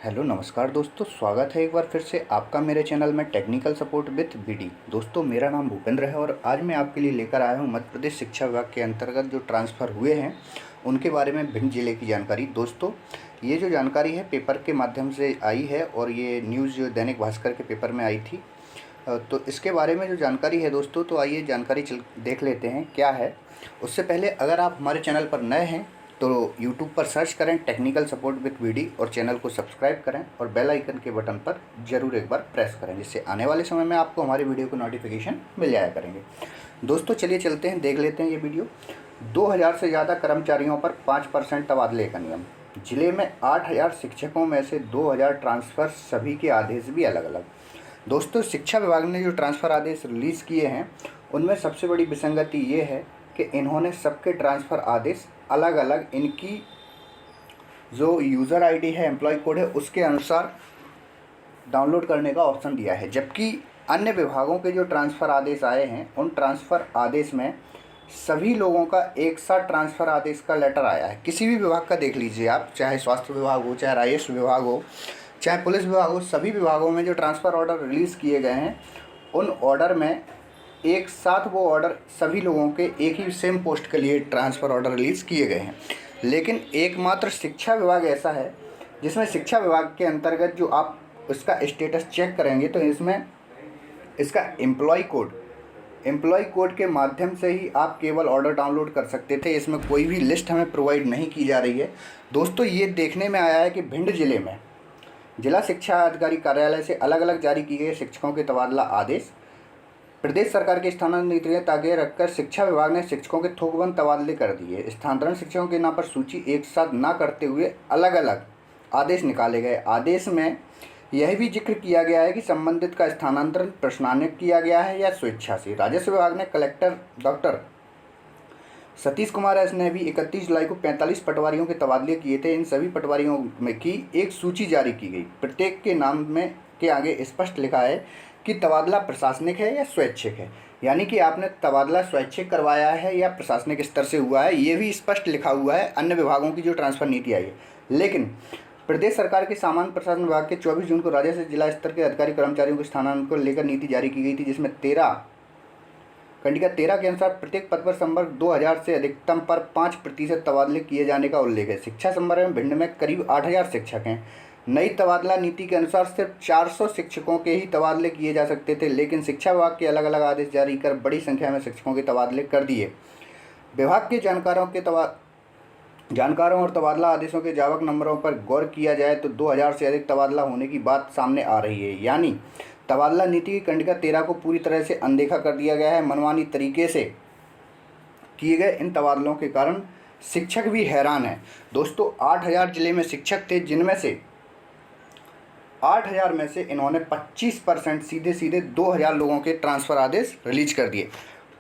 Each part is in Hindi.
हेलो नमस्कार दोस्तों, स्वागत है एक बार फिर से आपका मेरे चैनल में टेक्निकल सपोर्ट विथ बीडी। दोस्तों, मेरा नाम भूपेंद्र है और आज मैं आपके लिए लेकर आया हूं मध्य प्रदेश शिक्षा विभाग के अंतर्गत जो ट्रांसफ़र हुए हैं उनके बारे में भिंड जिले की जानकारी। दोस्तों, ये जो जानकारी है पेपर के माध्यम से आई है और ये न्यूज़ दैनिक भास्कर के पेपर में आई थी। तो इसके बारे में जो जानकारी है दोस्तों, तो आइए जानकारी देख लेते हैं क्या है। उससे पहले अगर आप हमारे चैनल पर नए हैं तो यूट्यूब पर सर्च करें टेक्निकल सपोर्ट विथ बीडी और चैनल को सब्सक्राइब करें और बेल आइकन के बटन पर ज़रूर एक बार प्रेस करें, जिससे आने वाले समय में आपको हमारी वीडियो को नोटिफिकेशन मिल जाया करेंगे। दोस्तों चलिए चलते हैं, देख लेते हैं ये वीडियो। 2000 से ज़्यादा कर्मचारियों पर 5% तबादले का नियम। जिले में 8000 शिक्षकों में से 2000 ट्रांसफ़र, सभी के आदेश भी अलग अलग। दोस्तों, शिक्षा विभाग ने जो ट्रांसफ़र आदेश रिलीज़ किए हैं उनमें सबसे बड़ी विसंगति ये है कि इन्होंने सबके ट्रांसफ़र आदेश अलग अलग इनकी जो यूज़र आईडी है, एम्प्लॉय कोड है, उसके अनुसार डाउनलोड करने का ऑप्शन दिया है। जबकि अन्य विभागों के जो ट्रांसफ़र आदेश आए हैं उन ट्रांसफ़र आदेश में सभी लोगों का एक साथ ट्रांसफ़र आदेश का लेटर आया है। किसी भी विभाग का देख लीजिए आप, चाहे स्वास्थ्य विभाग हो, चाहे राजस्व विभाग हो, चाहे पुलिस विभाग हो, सभी विभागों में जो ट्रांसफ़र ऑर्डर रिलीज़ किए गए हैं उन ऑर्डर में एक साथ वो ऑर्डर सभी लोगों के एक ही सेम पोस्ट के लिए ट्रांसफ़र ऑर्डर रिलीज़ किए गए हैं। लेकिन एकमात्र शिक्षा विभाग ऐसा है जिसमें शिक्षा विभाग के अंतर्गत जो आप उसका स्टेटस चेक करेंगे तो इसमें इसका एम्प्लॉय कोड के माध्यम से ही आप केवल ऑर्डर डाउनलोड कर सकते थे। इसमें कोई भी लिस्ट हमें प्रोवाइड नहीं की जा रही है। दोस्तों, ये देखने में आया है कि भिंड जिले में जिला शिक्षा अधिकारी कार्यालय से अलग अलग जारी किए गए शिक्षकों के तबादला आदेश प्रदेश सरकार की स्थानांतरण नीतियों तागे रखकर शिक्षा विभाग ने शिक्षकों के थोकबंद तबादले कर दिए। स्थानांतरण शिक्षकों के नाम पर सूची एक साथ न करते हुए अलग अलग आदेश निकाले गए। आदेश में यह भी जिक्र किया गया है कि संबंधित का स्थानांतरण प्रशासनिक किया गया है या स्वेच्छा से। राजस्व विभाग ने collector doctor Satish Kumar S ने भी 31 जुलाई को 45 पटवारियों के तबादले किए थे। इन सभी पटवारियों में की एक सूची जारी की गई। प्रत्येक के नाम में के आगे स्पष्ट लिखा है कि तबादला प्रशासनिक है या स्वैच्छिक है, यानी कि आपने तबादला स्वैच्छिक करवाया है या प्रशासनिक स्तर से हुआ है, ये भी स्पष्ट लिखा हुआ है अन्य विभागों की जो ट्रांसफ़र नीति आई है। लेकिन प्रदेश सरकार के सामान्य प्रशासन विभाग के 24 जून को राज्य से जिला स्तर के अधिकारी कर्मचारियों के स्थानांतरण को लेकर नीति जारी की गई थी, जिसमें 13 के अनुसार प्रत्येक पद पर संवर्ग 2000 से अधिकतम पर 5% तबादले किए जाने का उल्लेख है। शिक्षा संवर्ग में भिंड में करीब 8000 शिक्षक हैं। नई तबादला नीति के अनुसार सिर्फ 400 शिक्षकों के ही तबादले किए जा सकते थे, लेकिन शिक्षा विभाग के अलग अलग आदेश जारी कर बड़ी संख्या में शिक्षकों के तबादले कर दिए। विभाग के जानकारों और तबादला आदेशों के जावक नंबरों पर गौर किया जाए तो 2000 से अधिक तबादला होने की बात सामने आ रही है। यानी तबादला नीति की कंडिका 13 को पूरी तरह से अनदेखा कर दिया गया है। मनमानी तरीके से किए गए इन तबादलों के कारण शिक्षक भी हैरान हैं। दोस्तों, 8000 जिले में शिक्षक थे, जिनमें से 8000 में से इन्होंने 25% सीधे सीधे 2000 लोगों के ट्रांसफ़र आदेश रिलीज कर दिए।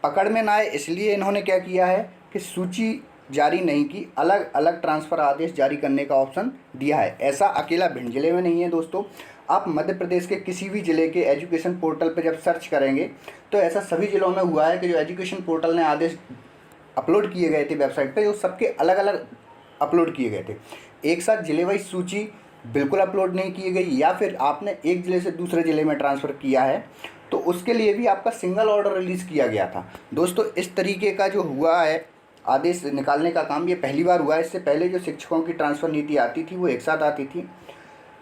पकड़ में ना आए इसलिए इन्होंने क्या किया है कि सूची जारी नहीं की, अलग अलग ट्रांसफ़र आदेश जारी करने का ऑप्शन दिया है। ऐसा अकेला भिंड जिले में नहीं है दोस्तों, आप मध्य प्रदेश के किसी भी ज़िले के एजुकेशन पोर्टल पर जब सर्च करेंगे तो ऐसा सभी ज़िलों में हुआ है कि जो एजुकेशन पोर्टल ने आदेश अपलोड किए गए थे वेबसाइट पे, वो सबके अलग अलग अपलोड किए गए थे। एक साथ ज़िले वाइज सूची बिल्कुल अपलोड नहीं की गई, या फिर आपने एक ज़िले से दूसरे ज़िले में ट्रांसफ़र किया है तो उसके लिए भी आपका सिंगल ऑर्डर रिलीज़ किया गया था। दोस्तों, इस तरीके का जो हुआ है आदेश निकालने का काम, ये पहली बार हुआ है। इससे पहले जो शिक्षकों की ट्रांसफ़र नीति आती थी वो एक साथ आती थी।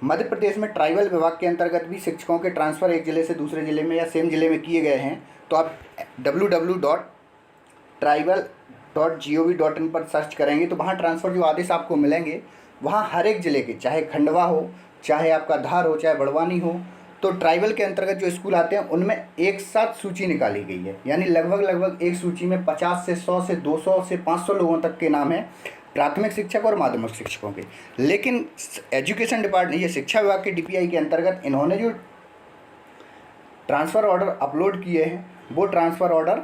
मध्य प्रदेश में ट्राइबल विभाग के अंतर्गत भी शिक्षकों के ट्रांसफ़र एक ज़िले से दूसरे ज़िले में या सेम ज़िले में किए गए हैं। तो आप www.tribal.gov.in पर सर्च करेंगे तो वहाँ ट्रांसफ़र जो आदेश आपको मिलेंगे वहाँ हर एक ज़िले के, चाहे खंडवा हो, चाहे आपका धार हो, चाहे बड़वानी हो, तो ट्राइबल के अंतर्गत जो स्कूल आते हैं उनमें एक साथ सूची निकाली गई है। यानी लगभग एक सूची में 50 से 100 से 200 से 500 लोगों तक के नाम हैं, प्राथमिक शिक्षक और माध्यमिक शिक्षकों के। लेकिन एजुकेशन डिपार्टमेंट, ये शिक्षा विभाग के DPI के अंतर्गत इन्होंने जो ट्रांसफ़र ऑर्डर अपलोड किए हैं वो ट्रांसफ़र ऑर्डर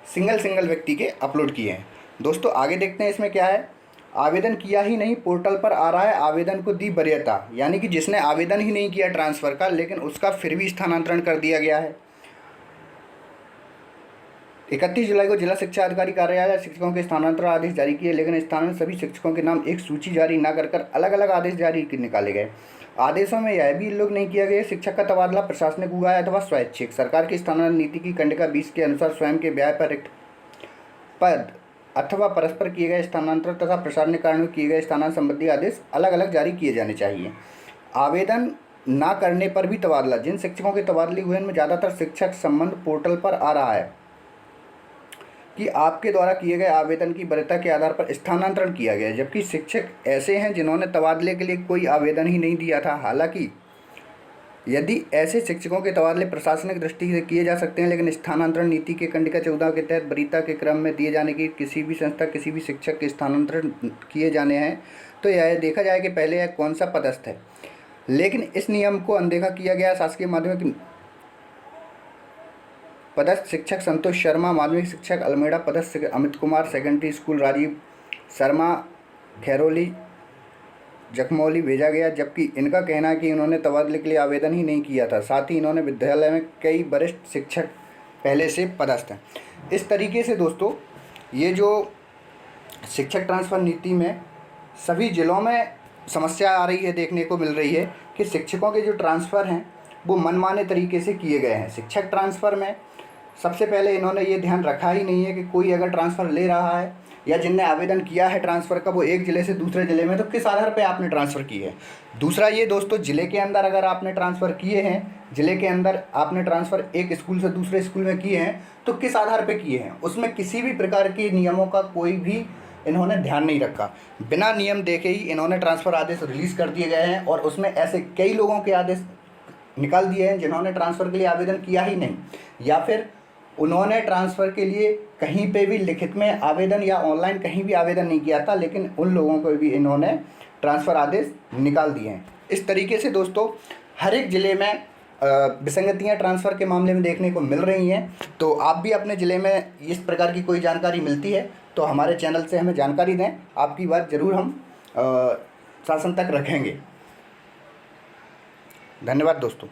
सिंगल व्यक्ति के अपलोड किए हैं। दोस्तों, आगे देखते हैं इसमें क्या है। आवेदन किया ही नहीं, पोर्टल पर आ रहा है आवेदन को दी वरीयता, यानी कि जिसने आवेदन ही नहीं किया ट्रांसफ़र का लेकिन उसका फिर भी स्थानांतरण कर दिया गया है। 31 जुलाई को जिला शिक्षा अधिकारी कार्यालय शिक्षकों के स्थानांतरण आदेश जारी किए, लेकिन स्थानांतरण सभी शिक्षकों के नाम एक सूची जारी न कर अलग अलग आदेश जारी निकाले गए। आदेशों में यह भी उल्लेख नहीं किया गया शिक्षक का तबादला प्रशासनिक हुआ है अथवा स्वैच्छिक। सरकार की स्थानांतरण नीति की खंडिका 20 के अनुसार स्वयं के व्यय पर रिक्त पद अथवा परस्पर किए गए स्थानांतरण तथा प्रशासनिक कारणों किए गए स्थानांतरण संबंधी आदेश अलग अलग जारी किए जाने चाहिए। आवेदन ना करने पर भी तबादला। जिन शिक्षकों के तबादले हुए उनमें ज़्यादातर शिक्षक संबंध पोर्टल पर आ रहा है कि आपके द्वारा किए गए आवेदन की वरीयता के आधार पर स्थानांतरण किया गया है, जबकि शिक्षक ऐसे हैं जिन्होंने तबादले के लिए कोई आवेदन ही नहीं दिया था। हालांकि यदि ऐसे शिक्षकों के तबादले प्रशासनिक दृष्टि से किए जा सकते हैं, लेकिन स्थानांतरण नीति के खंडिका 14 के तहत वरीयता के क्रम में दिए जाने की किसी भी संस्था किसी भी शिक्षक के स्थानांतरण किए जाने हैं तो यह देखा जाए कि पहले यह कौन सा पदस्थ है। लेकिन इस नियम को अनदेखा किया गया। शासकीय माध्यमिक पदस्थ शिक्षक संतोष शर्मा, माध्यमिक शिक्षक अल्मेड़ा पदस्थ अमित कुमार, सेकेंडरी स्कूल राजीव शर्मा खैरोली जखमौली भेजा गया, जबकि इनका कहना है कि इन्होंने तबादले के लिए आवेदन ही नहीं किया था। साथ ही इन्होंने विद्यालय में कई वरिष्ठ शिक्षक पहले से पदस्थ हैं। इस तरीके से दोस्तों ये जो शिक्षक ट्रांसफ़र नीति में सभी ज़िलों में समस्या आ रही है, देखने को मिल रही है कि शिक्षकों के जो ट्रांसफ़र हैं वो मनमाने तरीके से किए गए हैं। शिक्षक ट्रांसफ़र में सबसे पहले इन्होंने ये ध्यान रखा ही नहीं है कि कोई अगर ट्रांसफ़र ले रहा है या जिनने आवेदन किया है ट्रांसफ़र का वो एक ज़िले से दूसरे ज़िले में, तो किस आधार पे आपने ट्रांसफ़र की है। दूसरा ये दोस्तों, ज़िले के अंदर अगर आपने ट्रांसफ़र किए हैं, ज़िले के अंदर आपने ट्रांसफ़र एक स्कूल से दूसरे स्कूल में किए हैं तो किस आधार पे किए हैं, उसमें किसी भी प्रकार के नियमों का कोई भी इन्होंने ध्यान नहीं रखा। बिना नियम देखे ही इन्होंने ट्रांसफ़र आदेश रिलीज़ कर दिए गए हैं और उसमें ऐसे कई लोगों के आदेश निकाल दिए हैं जिन्होंने ट्रांसफ़र के लिए आवेदन किया ही नहीं, या फिर उन्होंने ट्रांसफ़र के लिए कहीं पे भी लिखित में आवेदन या ऑनलाइन कहीं भी आवेदन नहीं किया था, लेकिन उन लोगों को भी इन्होंने ट्रांसफ़र आदेश निकाल दिए हैं। इस तरीके से दोस्तों हर एक ज़िले में विसंगतियाँ ट्रांसफ़र के मामले में देखने को मिल रही हैं। तो आप भी अपने ज़िले में इस प्रकार की कोई जानकारी मिलती है तो हमारे चैनल से हमें जानकारी दें, आपकी बात ज़रूर हम शासन तक रखेंगे। धन्यवाद दोस्तों।